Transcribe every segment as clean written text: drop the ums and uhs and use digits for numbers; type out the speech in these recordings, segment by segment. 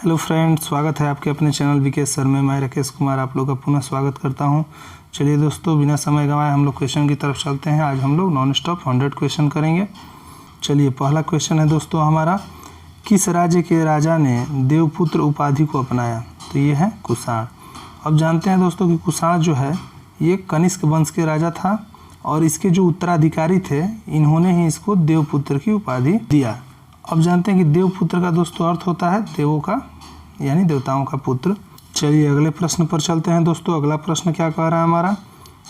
Hello friends, स्वागत है आपके अपने चैनल विकेश सर में। मैं राकेश कुमार आप लोग का पुनः स्वागत करता हूं। चलिए दोस्तों, बिना समय गंवाए हम लोग क्वेश्चन की तरफ चलते हैं। आज हम लोग नॉन स्टॉप 100 क्वेश्चन करेंगे। चलिए, पहला क्वेश्चन है दोस्तों हमारा, किस राज्य के राजा ने देवपुत्र उपाधि को अपनाया? तो ये है कुषाण। अब जानते हैं दोस्तों कि कुषाण जो है ये कनिष्क वंश के राजा था और इसके जो उत्तराधिकारी थे इन्होंने ही इसको देवपुत्र की उपाधि दिया। अब जानते हैं कि देवपुत्र का दोस्तों अर्थ होता है देवों का, यानी देवताओं का पुत्र। चलिए अगले प्रश्न पर चलते हैं दोस्तों। अगला प्रश्न क्या कह रहा है हमारा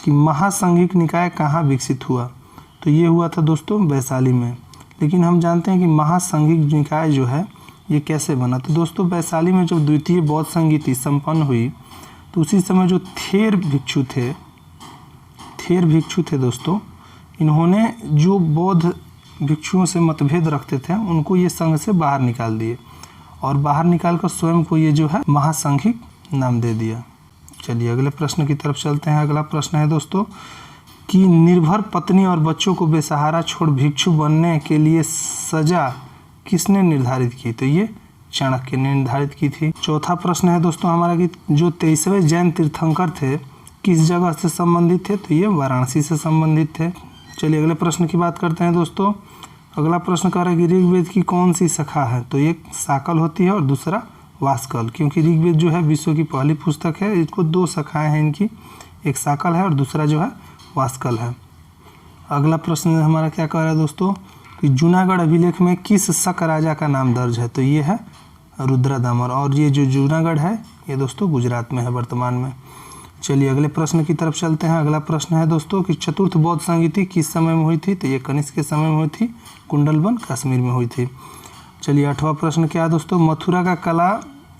कि महासंघिक निकाय कहाँ विकसित हुआ? तो ये हुआ था दोस्तों वैशाली में। लेकिन हम जानते हैं कि महासंघिक निकाय जो है ये कैसे बना? तो दोस्तों वैशाली में जब द्वितीय बौद्ध संगीति संपन्न हुई तो उसी समय जो थेर भिक्षु थे दोस्तों, इन्होंने जो बौद्ध भिक्षुओं से मतभेद रखते थे उनको ये संघ से बाहर निकाल दिए और बाहर निकालकर स्वयं को ये जो है महासंघिक नाम दे दिया। चलिए अगले प्रश्न की तरफ चलते हैं। अगला प्रश्न है दोस्तों कि निर्भर पत्नी और बच्चों को बेसहारा छोड़ भिक्षु बनने के लिए सजा किसने निर्धारित की? तो ये चाणक्य ने निर्धारित की थी। चौथा प्रश्न है दोस्तों हमारा कि जो 23वें जैन तीर्थंकर थे किस जगह से संबंधित थे? तो ये वाराणसी से संबंधित थे। चलिए अगले प्रश्न की बात करते हैं दोस्तों। अगला प्रश्न कह रहा है कि ऋग्वेद की कौन सी शाखा है? तो एक साकल होती है और दूसरा वास्कल, क्योंकि ऋग्वेद जो है विश्व की पहली पुस्तक है। इसको दो शाखाएं हैं इनकी, एक साकल है और दूसरा जो है वास्कल है। अगला प्रश्न हमारा क्या कह रहा है दोस्तों कि जूनागढ़ अभिलेख में किस शक राजा का नाम दर्ज है? तो ये है रुद्रदामर, और ये जो जूनागढ़ है ये दोस्तों गुजरात में है वर्तमान में। चलिए अगले प्रश्न की तरफ चलते हैं। अगला प्रश्न है दोस्तों कि चतुर्थ बौद्ध संगीति किस समय में हुई थी? तो ये कनिष्क के समय में हुई थी, कुंडलवन कश्मीर में हुई थी। चलिए 8वां प्रश्न क्या है दोस्तों, मथुरा का कला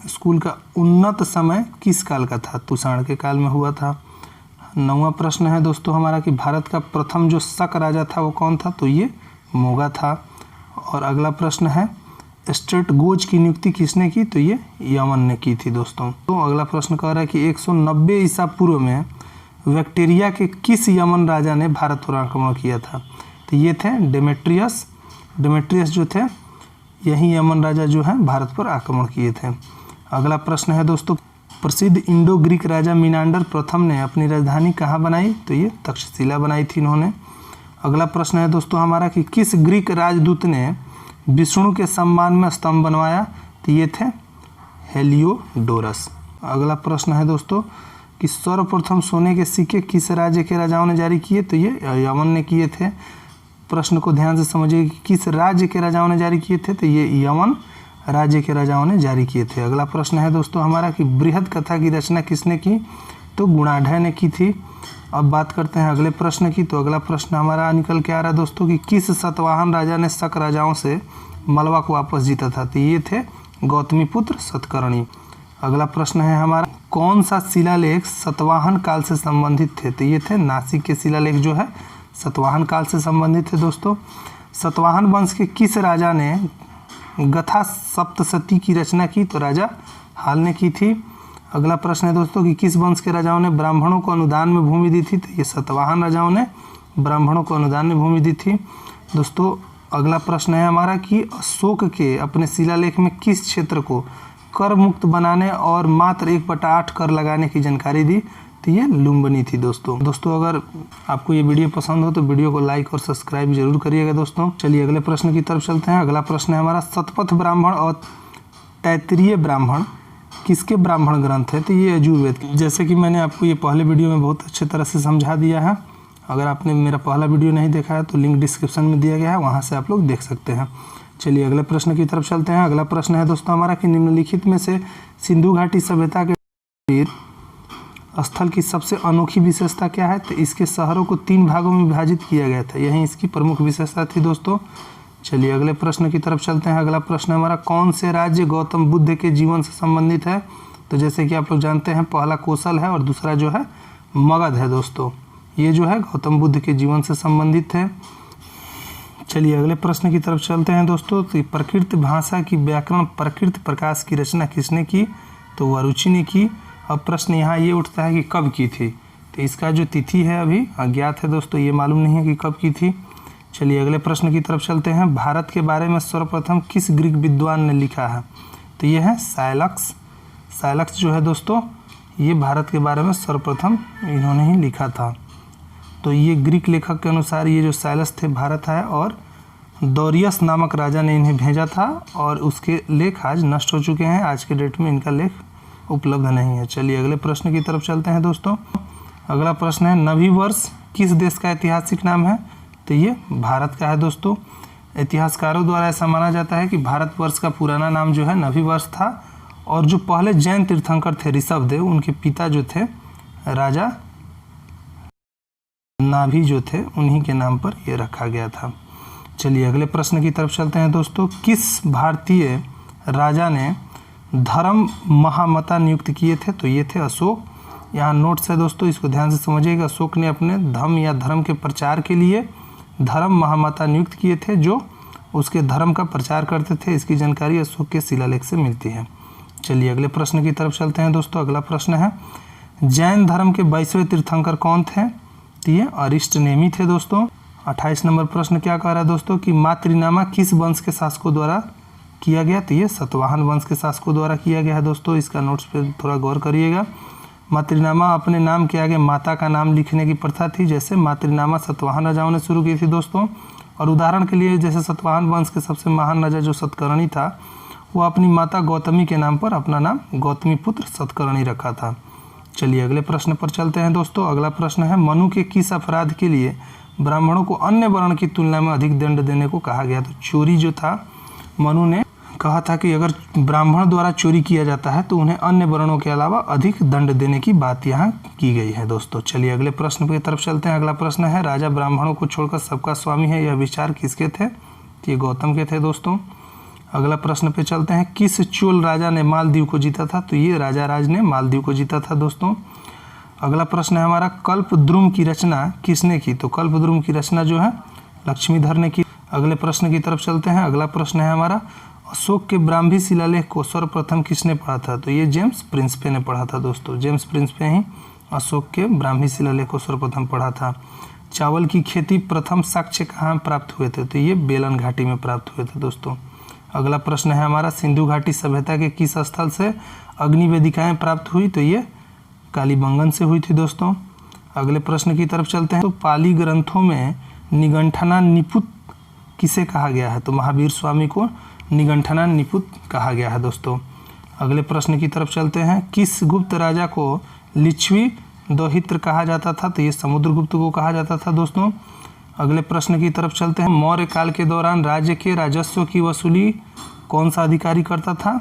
स्कूल का उन्नत समय किस काल का था? कुषाण के काल में हुआ था। 9वां प्रश्न है दोस्तों हमारा कि भारत का प्रथम जो शक राजा था वो कौन था? तो ये मोगा था। और अगला प्रश्न है स्ट्रेटगोज की नियुक्ति किसने की? तो ये यमन ने की थी दोस्तों। तो अगला प्रश्न कह रहा है कि 190 ईसा पूर्व में बैक्टीरिया के किस यमन राजा ने भारत पर आक्रमण किया था? तो ये थे डेमेट्रियस जो थे यही यमन राजा जो है भारत पर आक्रमण किए थे। अगला प्रश्न है दोस्तों, प्रसिद्ध इंडो ग्रीक राजा मिनांडर प्रथम ने अपनी राजधानी कहाँ बनाई? तो ये तक्षशिला बनाई थी इन्होंने। अगला प्रश्न है दोस्तों हमारा कि किस ग्रीक राजदूत ने विष्णु के सम्मान में स्तंभ बनवाया? तो ये थे हेलियोडोरस। अगला प्रश्न है दोस्तों कि सर्वप्रथम सोने के सिक्के किस राज्य के राजाओं ने जारी किए? तो ये यमन ने किए थे। प्रश्न को ध्यान से समझिए कि किस राज्य के राजाओं ने जारी किए थे? तो ये यमन राज्य के राजाओं ने जारी किए थे। अगला प्रश्न है दोस्तों हमारा कि बृहद कथा की रचना किसने की? तो गुणाढ्य ने की थी। अब बात करते हैं अगले प्रश्न की। तो अगला प्रश्न हमारा निकल के आ रहा है दोस्तों कि किस सतवाहन राजा ने शक राजाओं से मलवा को वापस जीता था? तो ये थे गौतमीपुत्र सतकर्णी। अगला प्रश्न है हमारा, कौन सा शिलालेख सतवाहन काल से संबंधित थे? तो ये थे नासिक के शिलालेख जो है सतवाहन काल से संबंधित थे दोस्तों। सतवाहन वंश के किस राजा ने गथा सप्तशती की रचना की? तो राजा हाल ने की थी। अगला प्रश्न है दोस्तों कि किस वंश के राजाओं ने ब्राह्मणों को अनुदान में भूमि दी थी? तो ये सतवाहन राजाओं ने ब्राह्मणों को अनुदान में भूमि दी थी दोस्तों। अगला प्रश्न है हमारा कि अशोक के अपने शिलालेख में किस क्षेत्र को कर मुक्त बनाने और मात्र 1/8 कर लगाने की जानकारी दी? तो ये लुम्बिनी थी दोस्तों। अगर आपको ये वीडियो पसंद हो तो वीडियो को लाइक और सब्सक्राइब जरूर करिएगा दोस्तों। चलिए अगले प्रश्न की तरफ चलते हैं। अगला प्रश्न है हमारा, शतपथ ब्राह्मण और तैत्तिरीय ब्राह्मण किसके ब्राह्मण ग्रंथ है? तो ये यजुर्वेद। जैसे कि मैंने आपको ये पहले वीडियो में बहुत अच्छे तरह से समझा दिया है। अगर आपने मेरा पहला वीडियो नहीं देखा है तो लिंक डिस्क्रिप्शन में दिया गया है, वहाँ से आप लोग देख सकते हैं। चलिए अगले प्रश्न की तरफ चलते हैं। अगला प्रश्न है दोस्तों हमारा कि निम्नलिखित में से सिंधु घाटी सभ्यता के स्थल की सबसे अनोखी विशेषता क्या है? तो इसके शहरों को 3 भागों में विभाजित किया गया था, यही इसकी प्रमुख विशेषता थी दोस्तों। चलिए अगले प्रश्न की तरफ चलते हैं। अगला प्रश्न हमारा, कौन से राज्य गौतम बुद्ध के जीवन से संबंधित है? तो जैसे कि आप लोग जानते हैं पहला कौशल है और दूसरा जो है मगध है दोस्तों। ये जो है गौतम बुद्ध के जीवन से संबंधित है। चलिए अगले प्रश्न की तरफ चलते हैं दोस्तों। तो प्रकृत भाषा की व्याकरण प्रकृत प्रकाश की रचना किसने की? तो वरुचि ने की। अब प्रश्न यहाँ ये उठता है कि कब की थी? तो इसका जो तिथि है अभी अज्ञात है दोस्तों, ये मालूम नहीं है कि कब की थी। चलिए अगले प्रश्न की तरफ चलते हैं। भारत के बारे में सर्वप्रथम किस ग्रीक विद्वान ने लिखा है? तो ये है साइलक्स। साइलक्स जो है दोस्तों ये भारत के बारे में सर्वप्रथम इन्होंने ही लिखा था। तो ये ग्रीक लेखक के अनुसार ये जो साइलस थे भारत आए और डोरियस नामक राजा ने इन्हें भेजा था और उसके लेख आज नष्ट हो चुके हैं। आज के डेट में इनका लेख उपलब्ध नहीं है। चलिए अगले प्रश्न की तरफ चलते हैं दोस्तों। अगला प्रश्न है नवीवर्ष किस देश का ऐतिहासिक नाम है? तो ये भारत का है दोस्तों। इतिहासकारों द्वारा ऐसा माना जाता है कि भारतवर्ष का पुराना नाम जो है नवीवर्ष था और जो पहले जैन तीर्थंकर थे ऋषभदेव, उनके पिता जो थे राजा नाभि जो थे उन्हीं के नाम पर यह रखा गया था। चलिए अगले प्रश्न की तरफ चलते हैं दोस्तों। किस भारतीय राजा ने धर्म महामता नियुक्त किए थे? तो ये थे अशोक। यहाँ नोट्स है दोस्तों, इसको ध्यान से समझिएगा। अशोक ने अपने धर्म या धर्म के प्रचार के लिए धर्म महामता नियुक्त किए थे जो उसके धर्म का प्रचार करते थे। इसकी जानकारी अशोक के शिलालेख से मिलती है। चलिए अगले प्रश्न की तरफ चलते हैं दोस्तों। अगला प्रश्न है जैन धर्म के 22वें तीर्थंकर कौन थे? तो ये अरिष्टनेमी थे दोस्तों। 28 नंबर प्रश्न क्या कह रहा है दोस्तों कि मातृनामा किस वंश के शासकों द्वारा किया गया? तो ये सतवाहन वंश के शासकों द्वारा किया गया है दोस्तों। इसका नोट्स पे थोड़ा गौर करिएगा। मातृनामा अपने नाम के आगे माता का नाम लिखने की प्रथा थी, जैसे मातृनामा सतवाहन राजाओं ने शुरू की थी दोस्तों। और उदाहरण के लिए जैसे सतवाहन वंश के सबसे महान राजा जो सतकर्णी था वो अपनी माता गौतमी के नाम पर अपना नाम गौतमी पुत्र सतकर्णी रखा था। चलिए अगले प्रश्न पर चलते हैं दोस्तों। अगला प्रश्न है मनु के किस अपराध के लिए ब्राह्मणों को अन्य वर्ण की तुलना में अधिक दंड देने को कहा गया? तो चोरी जो था, मनु ने कहा था कि अगर ब्राह्मण द्वारा चोरी किया जाता है तो उन्हें अन्य वर्णों के अलावा अधिक दंड देने की बात यहाँ की गई है दोस्तों। चलिए अगले प्रश्न की तरफ चलते हैं। अगला प्रश्न है राजा ब्राह्मणों को छोड़कर सबका स्वामी है, यह विचार किसके थे? ये गौतम के थे दोस्तों। अगला प्रश्न पे चलते हैं किस चोल राजा ने मालदीव को जीता था? तो ये राजा राज ने मालदीव को जीता था दोस्तों। अगला प्रश्न है हमारा कल्पद्रुम की रचना किसने की? तो कल्पद्रुम की रचना जो है लक्ष्मीधर ने की। अगले प्रश्न की तरफ चलते हैं। अगला प्रश्न है हमारा अशोक के ब्राह्मी शिलालेख को सर्वप्रथम किसने पढ़ा था? तो ये जेम्स प्रिंसपे ने पढ़ा था दोस्तों। जेम्स प्रिंसपे ही अशोक के ब्राह्मी शिलालेख को सर्वप्रथम पढ़ा था। चावल की खेती प्रथम साक्ष्य कहाँ प्राप्त हुए थे? तो ये बेलन घाटी में प्राप्त हुए थे दोस्तों। अगला प्रश्न है हमारा सिंधु घाटी सभ्यता के किस स्थल से अग्नि वेदिकाएं प्राप्त हुई? तो ये कालीबंगन से हुई थी दोस्तों। अगले प्रश्न की तरफ चलते हैं। तो पाली ग्रंथों में निगंठना निपुत किसे कहा गया है? तो महावीर स्वामी को निगंठना निपुत कहा गया है दोस्तों। अगले प्रश्न की तरफ चलते हैं। किस गुप्त राजा को लिच्छवी दौहित्र कहा जाता था? तो ये समुद्रगुप्त को कहा जाता था दोस्तों। अगले प्रश्न की तरफ चलते हैं। मौर्य काल के दौरान राज्य के राजस्व की वसूली कौन सा अधिकारी करता था?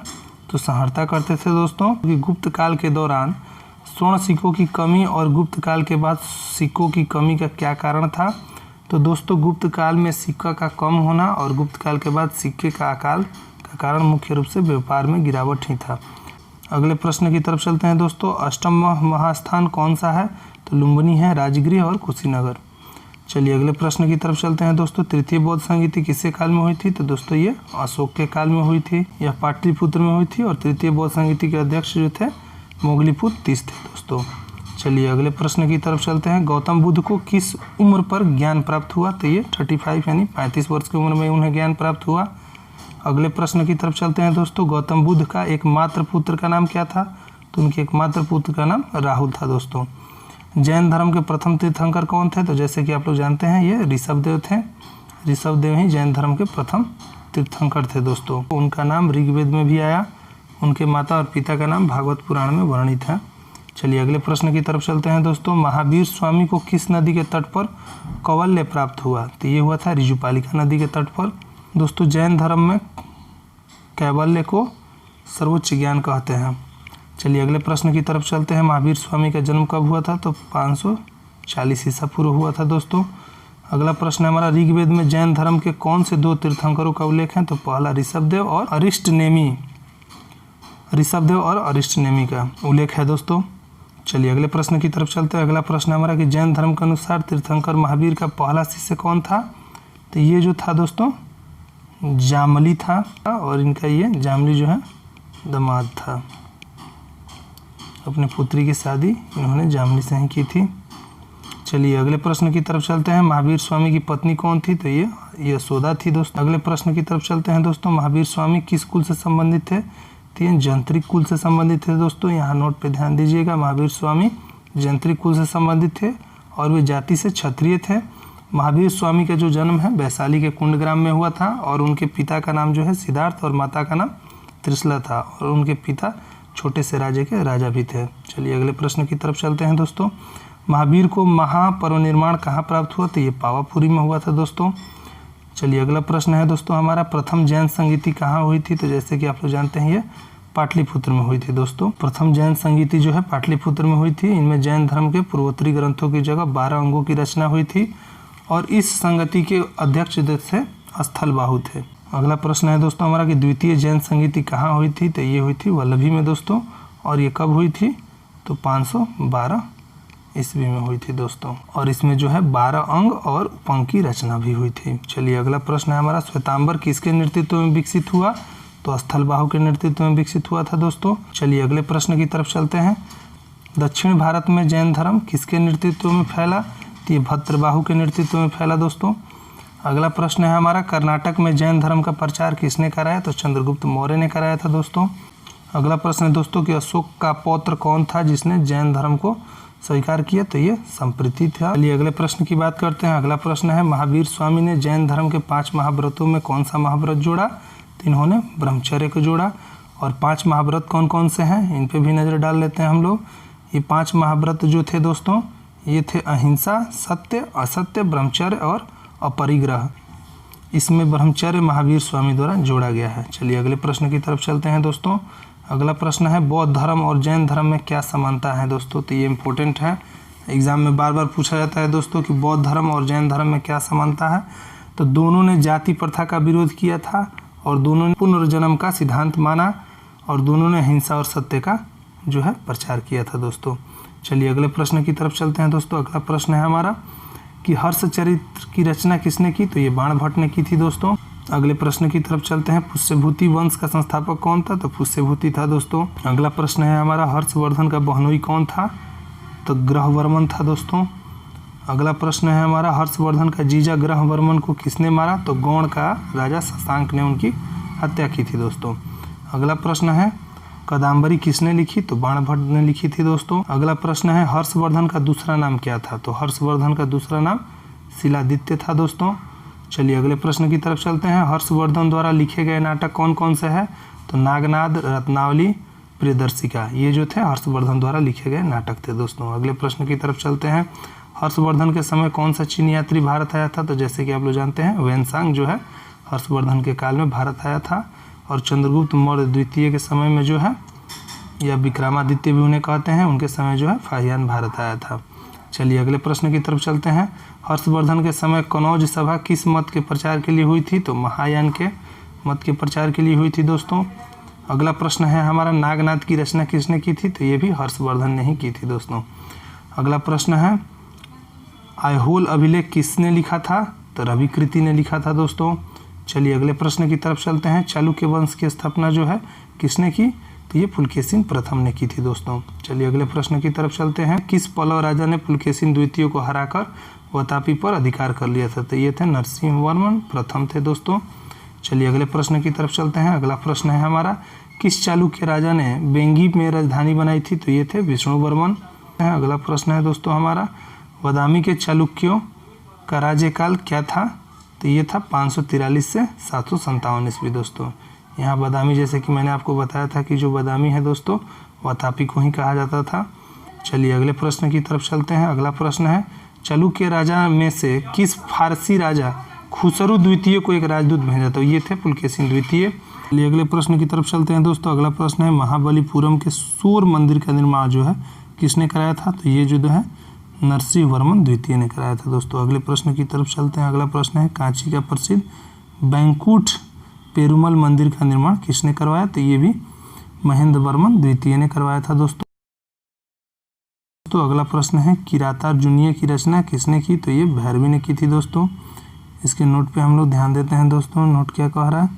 तो संहर्ता करते थे दोस्तों। गुप्त काल के दौरान स्वर्ण सिक्कों की कमी और गुप्त काल के बाद सिक्कों की कमी का क्या कारण था? तो दोस्तों गुप्त काल में सिक्का का कम होना और गुप्त काल के बाद सिक्के का अकाल का कारण मुख्य रूप से व्यापार में गिरावट ही था। अगले प्रश्न की तरफ चलते हैं दोस्तों। अष्टम महास्थान कौन सा है? तो लुम्बिनी है, राजगृह और कुशीनगर। चलिए अगले प्रश्न की तरफ चलते हैं दोस्तों। तृतीय बौद्ध संगीति किसके काल में हुई थी? तो दोस्तों ये अशोक के काल में हुई थी। यह पाटलिपुत्र में हुई थी और तृतीय बौद्ध संगीति के अध्यक्ष जो थे मोगलीपुत्र तीस थे दोस्तों। चलिए अगले प्रश्न की तरफ चलते हैं। गौतम बुद्ध को किस उम्र पर ज्ञान प्राप्त हुआ? तो ये 35 यानी 35 वर्ष की उम्र में उन्हें ज्ञान प्राप्त हुआ। अगले प्रश्न की तरफ चलते हैं दोस्तों। गौतम बुद्ध का एकमात्र पुत्र का नाम क्या था? तो उनके एकमात्र पुत्र का नाम राहुल था दोस्तों। जैन धर्म के प्रथम तीर्थंकर कौन थे? तो जैसे कि आप लोग जानते हैं ये ऋषभदेव थे। ऋषभदेव ही जैन धर्म के प्रथम तीर्थंकर थे दोस्तों। उनका नाम ऋग्वेद में भी आया। उनके माता और पिता का नाम भागवत पुराण में वर्णित है। चलिए अगले प्रश्न की तरफ चलते हैं दोस्तों। महावीर स्वामी को किस नदी के तट पर कौवल्य प्राप्त हुआ? तो ये हुआ था ऋजुपालिका नदी के तट पर दोस्तों। जैन धर्म में कैवल्य को सर्वोच्च ज्ञान कहते हैं। चलिए अगले प्रश्न की तरफ चलते हैं। महावीर स्वामी का जन्म कब हुआ था? तो 540 ईसा पूर्व हुआ था दोस्तों। अगला प्रश्न हमारा ऋग्वेद में जैन धर्म के कौन से दो तीर्थंकरों का उल्लेख है? तो पहला ऋषभदेव और अरिष्टनेमी का उल्लेख है दोस्तों। चलिए अगले प्रश्न की तरफ चलते हैं। अगला प्रश्न हमारा कि जैन धर्म के अनुसार तीर्थंकर महावीर का पहला शिष्य कौन था? तो ये जो था दोस्तों जामली था और इनका ये जामली जो है दामाद था। अपने पुत्री की शादी इन्होंने जामली से ही की थी। चलिए अगले प्रश्न की तरफ चलते हैं। महावीर स्वामी की पत्नी कौन थी? तो ये यशोदा थी दोस्तों। अगले प्रश्न की तरफ चलते हैं दोस्तों। महावीर स्वामी किस कुल से संबंधित थे? द्वितीय जंत्रिक कुल से संबंधित थे दोस्तों, यहाँ नोट पे ध्यान दीजिएगा। महावीर स्वामी जंत्रिक कुल से संबंधित थे और वे जाति से क्षत्रिय थे। महावीर स्वामी का जो जन्म है वैशाली के कुंडग्राम में हुआ था और उनके पिता का नाम जो है सिद्धार्थ और माता का नाम त्रिशला था और उनके पिता छोटे से राज्य के राजा भी थे। चलिए अगले प्रश्न की तरफ चलते हैं दोस्तों। महावीर को महापरिनिर्वाण कहाँ प्राप्त हुआ? तो ये पावापुरी में हुआ था दोस्तों। चलिए अगला प्रश्न है दोस्तों हमारा, प्रथम जैन संगीति कहाँ हुई थी? तो जैसे कि आप लोग जानते हैं ये पाटलिपुत्र में हुई थी दोस्तों। प्रथम जैन संगीति जो है पाटलिपुत्र में हुई थी। इनमें जैन धर्म के पूर्वोत्तरी ग्रंथों की जगह 12 अंगों की रचना हुई थी और इस संगति के अध्यक्ष थे स्थलबाहु थे। अगला प्रश्न है दोस्तों हमारा कि द्वितीय जैन संगीति कहाँ हुई थी? तो ये हुई थी वल्लभी में दोस्तों। और ये कब हुई थी? तो 512 ईस्वी में हुई थी दोस्तों। और इसमें जो है 12 अंग और उपंग की रचना भी हुई थी। चलिए अगला प्रश्न है हमारा, श्वेतांबर किसके नेतृत्व में विकसित हुआ? तो स्थलबाहु के नेतृत्व में विकसित हुआ था दोस्तों। चलिए अगले प्रश्न की तरफ चलते हैं। दक्षिण भारत में जैन धर्म किसके नेतृत्व में फैला? तो ये भद्रबाहु के नेतृत्व में फैला दोस्तों। अगला प्रश्न है हमारा, कर्नाटक में जैन धर्म का प्रचार किसने कराया? तो चंद्रगुप्त मौर्य ने कराया था दोस्तों। अगला प्रश्न है दोस्तों कि अशोक का पौत्र कौन था जिसने जैन धर्म को स्वीकार किया? तो ये संप्रीति था। चलिए अगले प्रश्न की बात करते हैं। अगला प्रश्न है, महावीर स्वामी ने जैन धर्म के 5 महाव्रतों में कौन सा महाव्रत जोड़ा? तो इन्होंने ब्रह्मचर्य को जोड़ा। और 5 महाव्रत कौन कौन से हैं इन पे भी नज़र डाल लेते हैं हम लोग। ये 5 महाव्रत जो थे दोस्तों ये थे अहिंसा, सत्य, असत्य, ब्रह्मचर्य और अपरिग्रह। इसमें ब्रह्मचर्य महावीर स्वामी द्वारा जोड़ा गया है। चलिए अगले प्रश्न की तरफ चलते हैं दोस्तों। अगला प्रश्न है, बौद्ध धर्म और जैन धर्म में क्या समानता है दोस्तों? तो ये इम्पोर्टेंट है, एग्जाम में बार बार पूछा जाता है दोस्तों कि बौद्ध धर्म और जैन धर्म में क्या समानता है। तो दोनों ने जाति प्रथा का विरोध किया था और दोनों ने पुनर्जन्म का सिद्धांत माना और दोनों ने हिंसा और सत्य का जो है प्रचार किया था दोस्तों। चलिए अगले प्रश्न की तरफ चलते हैं दोस्तों। अगला प्रश्न है हमारा कि हर्षचरित्र की रचना किसने की? तो ये बाणभट्ट ने की थी दोस्तों। अगले प्रश्न की तरफ चलते हैं। पुष्यभूति वंश का संस्थापक कौन था? तो पुष्यभूति था दोस्तों। अगला प्रश्न है हमारा, हर्षवर्धन का बहनोई कौन था? तो ग्रहवर्मन था दोस्तों। अगला प्रश्न है हमारा, हर्षवर्धन का जीजा ग्रहवर्मन को किसने मारा? तो गौड़ का राजा शशांक ने उनकी हत्या की थी दोस्तों। अगला प्रश्न है, कादम्बरी किसने लिखी? तो बाणभट्ट ने लिखी थी दोस्तों। अगला प्रश्न है, हर्षवर्धन का दूसरा नाम क्या था? तो हर्षवर्धन का दूसरा नाम शिलादित्य था दोस्तों। चलिए अगले प्रश्न की तरफ चलते हैं। हर्षवर्धन द्वारा लिखे गए नाटक कौन कौन से हैं? तो नागनाद, रत्नावली, प्रियदर्शिका, ये जो थे हर्षवर्धन द्वारा लिखे गए नाटक थे दोस्तों। अगले प्रश्न की तरफ चलते हैं। हर्षवर्धन के समय कौन सा चीनी यात्री भारत आया था? तो जैसे कि आप लोग जानते हैं वेनसांग जो है हर्षवर्धन के काल में भारत आया था। और चंद्रगुप्त मौर्य द्वितीय के समय में जो है, या विक्रमादित्य भी उन्हें कहते हैं, उनके समय जो है फाहियान भारत आया था। चलिए अगले प्रश्न की तरफ चलते हैं। हर्षवर्धन के समय कनौज सभा किस मत के प्रचार के लिए हुई थी? तो महायान के मत के प्रचार के लिए हुई थी दोस्तों। अगला प्रश्न है हमारा, नागनाथ की रचना किसने की थी? तो ये भी हर्षवर्धन ने ही की थी दोस्तों। अगला प्रश्न है, ऐहोल अभिलेख किसने लिखा था? तो रविकृति ने लिखा था दोस्तों। चलिए अगले प्रश्न की तरफ चलते हैं। चालुक्य वंश की स्थापना जो है किसने की? तो ये पुलकेशिन प्रथम ने की थी दोस्तों। चलिए अगले प्रश्न की तरफ चलते हैं। किस पल्लव राजा ने पुलकेशिन द्वितीय को हराकर वातापी पर अधिकार कर लिया था? तो ये थे नरसिंहवर्मन प्रथम थे दोस्तों। चलिए अगले प्रश्न की तरफ चलते हैं। अगला प्रश्न है हमारा, किस चालुक्य राजा ने बेंगी में राजधानी बनाई थी? तो ये थे विष्णुवर्मन। अगला प्रश्न है दोस्तों हमारा, बादामी के चालुक्यों का राज्यकाल क्या था? तो ये था 543 से 757 ईस्वी दोस्तों। यहाँ बादामी, जैसे कि मैंने आपको बताया था कि जो बादामी है दोस्तों वातापी को ही कहा जाता था। चलिए अगले प्रश्न की तरफ चलते हैं। अगला प्रश्न है, चालुक्य राजा में से किस फारसी राजा खुसरू द्वितीय को एक राजदूत भेजा? तो ये थे पुलकेशिन द्वितीय। चलिए अगले प्रश्न की तरफ चलते हैं दोस्तों। अगला प्रश्न है, महाबलीपुरम के सूर्य मंदिर का निर्माण जो है किसने कराया था? तो ये जो है नरसिंहवर्मन द्वितीय ने कराया था दोस्तों। अगले प्रश्न की तरफ चलते हैं। अगला प्रश्न है, कांची का प्रसिद्ध बैंकुट पेरुमल मंदिर का निर्माण किसने करवाया? तो ये भी महेंद्र वर्मन द्वितीय ने करवाया था दोस्तों। तो अगला प्रश्न है, किरातार्जुनीय की रचना किसने की? तो ये भैरवी ने की थी दोस्तों। इसके नोट पे हम लोग ध्यान देते हैं दोस्तों। नोट क्या कह रहा है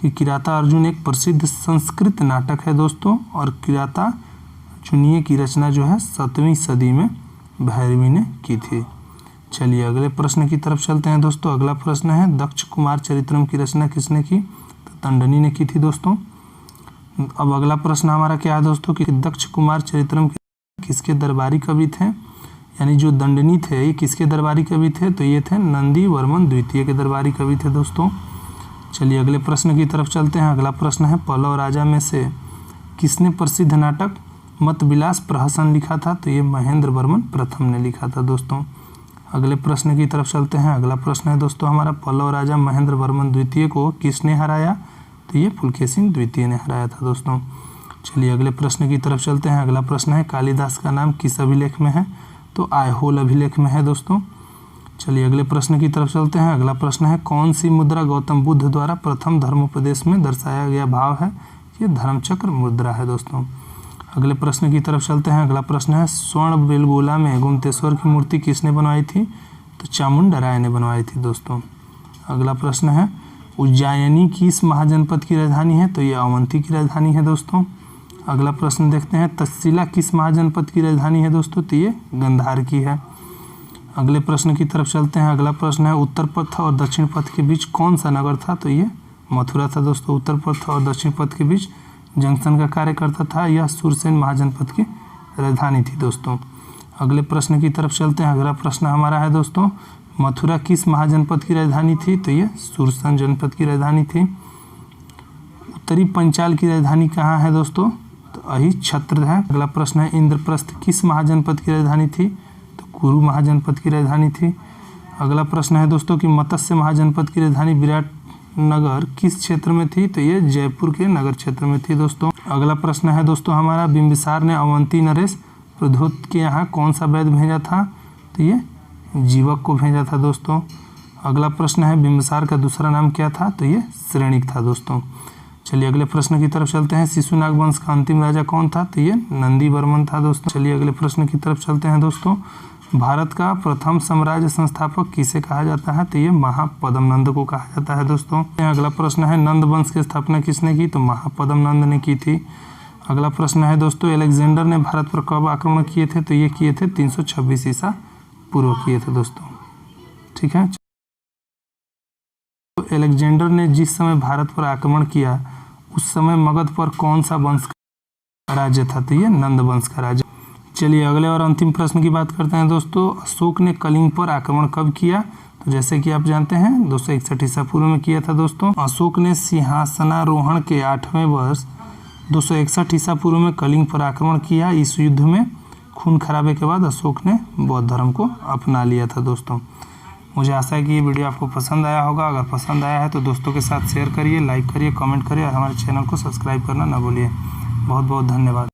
कि किरातार्जुन एक प्रसिद्ध संस्कृत नाटक है दोस्तों और किरातार्जुनीय की रचना जो है 7वीं सदी में भैरवी ने की थी। चलिए अगले प्रश्न की तरफ चलते हैं दोस्तों। अगला प्रश्न है, दक्ष कुमार चरित्रम की रचना किसने की? तो तंडनी ने की थी दोस्तों। अब अगला प्रश्न हमारा क्या है दोस्तों कि दक्ष कुमार चरित्रम किसके दरबारी कवि थे, यानी जो दंडनी थे ये किसके दरबारी कवि थे, तो ये थे नंदी वर्मन द्वितीय के दरबारी कवि थे दोस्तों। चलिए अगले प्रश्न की तरफ चलते हैं। अगला प्रश्न है पल्लव राजा में से किसने प्रसिद्ध नाटक मतविलास प्रहसन लिखा था, तो ये महेंद्र वर्मन प्रथम ने लिखा था दोस्तों। अगले प्रश्न की तरफ चलते हैं। अगला प्रश्न है दोस्तों हमारा पल्लव राजा महेंद्र वर्मन द्वितीय को किसने हराया, तो ये पुलकेशिन द्वितीय ने हराया था दोस्तों। चलिए अगले प्रश्न की तरफ चलते हैं। अगला प्रश्न है कालिदास का नाम किस अभिलेख में है, तो आयहोल अभिलेख में है दोस्तों। चलिए अगले प्रश्न की तरफ चलते हैं। अगला प्रश्न है कौन सी मुद्रा गौतम बुद्ध द्वारा प्रथम धर्मोपदेश में दर्शाया गया भाव है, ये धर्मचक्र मुद्रा है दोस्तों। अगले प्रश्न की तरफ चलते हैं। अगला प्रश्न है स्वर्ण बेलगोला में गोमतेश्वर की मूर्ति किसने बनवाई थी, तो चामुंडा राय ने बनवाई थी दोस्तों। अगला प्रश्न है उज्जैनी किस महाजनपद की राजधानी है, तो ये अवंती की राजधानी है दोस्तों। अगला प्रश्न देखते हैं तक्षशिला किस महाजनपद की राजधानी है दोस्तों, तो ये गंधार की है। अगले प्रश्न की तरफ चलते हैं। अगला प्रश्न है उत्तर पथ और दक्षिण पथ के बीच कौन सा नगर था, तो ये मथुरा था दोस्तों। उत्तर पथ और दक्षिण पथ के बीच जंक्शन का कार्य करता था, यह सूरसेन महाजनपद की राजधानी थी दोस्तों। अगले प्रश्न की तरफ चलते हैं। अगला प्रश्न हमारा है दोस्तों मथुरा किस महाजनपद की राजधानी थी, तो ये सूरसेन जनपद की राजधानी थी। उत्तरी पंचाल की राजधानी कहाँ है दोस्तों, तो अही छत्र है। अगला प्रश्न है इंद्रप्रस्थ किस महाजनपद की राजधानी थी, तो कुरु महाजनपद की राजधानी थी। अगला प्रश्न है दोस्तों कि मत्स्य महाजनपद की राजधानी विराटनगर किस क्षेत्र में थी, तो ये जयपुर के नगर क्षेत्र में थी दोस्तों। अगला प्रश्न है दोस्तों हमारा बिंबिसार ने अवंती नरेश प्रद्योत के यहाँ कौन सा वैद्य भेजा था, तो ये जीवक को भेजा था दोस्तों। अगला प्रश्न है बिंबिसार का दूसरा नाम क्या था, तो ये श्रेणिक था दोस्तों। चलिए अगले प्रश्न की तरफ चलते हैं। शिशुनाग वंश का अंतिम राजा कौन था, तो ये नंदी वर्मन था दोस्तों। चलिए अगले प्रश्न की तरफ चलते हैं दोस्तों। भारत का प्रथम साम्राज्य संस्थापक किसे कहा जाता है, तो ये महापद्म नंद को कहा जाता है दोस्तों। अगला प्रश्न है नंद वंश की स्थापना किसने की, तो महापद्म नंद ने की थी। अगला प्रश्न है दोस्तों अलेक्जेंडर ने भारत पर कब आक्रमण किए थे, तो ये किए थे 326 ईसा पूर्व किए थे दोस्तों। ठीक है, तो अलेक्जेंडर ने जिस समय भारत पर आक्रमण किया उस समय मगध पर कौन सा वंश का राज्य था, तो ये नंद वंश का राज्य। चलिए अगले और अंतिम प्रश्न की बात करते हैं दोस्तों। अशोक ने कलिंग पर आक्रमण कब किया, तो जैसे कि आप जानते हैं 261 ईसा पूर्व में किया था दोस्तों। अशोक ने सिंहासनारोहण के 8वें वर्ष 261 ईसा पूर्व में कलिंग पर आक्रमण किया। इस युद्ध में खून खराबे के बाद अशोक ने बौद्ध धर्म को अपना लिया था दोस्तों। मुझे आशा है कि ये वीडियो आपको पसंद आया होगा। अगर पसंद आया है तो दोस्तों के साथ शेयर करिए, लाइक करिए, कमेंट करिए और हमारे चैनल को सब्सक्राइब करना ना भूलिए। बहुत बहुत धन्यवाद।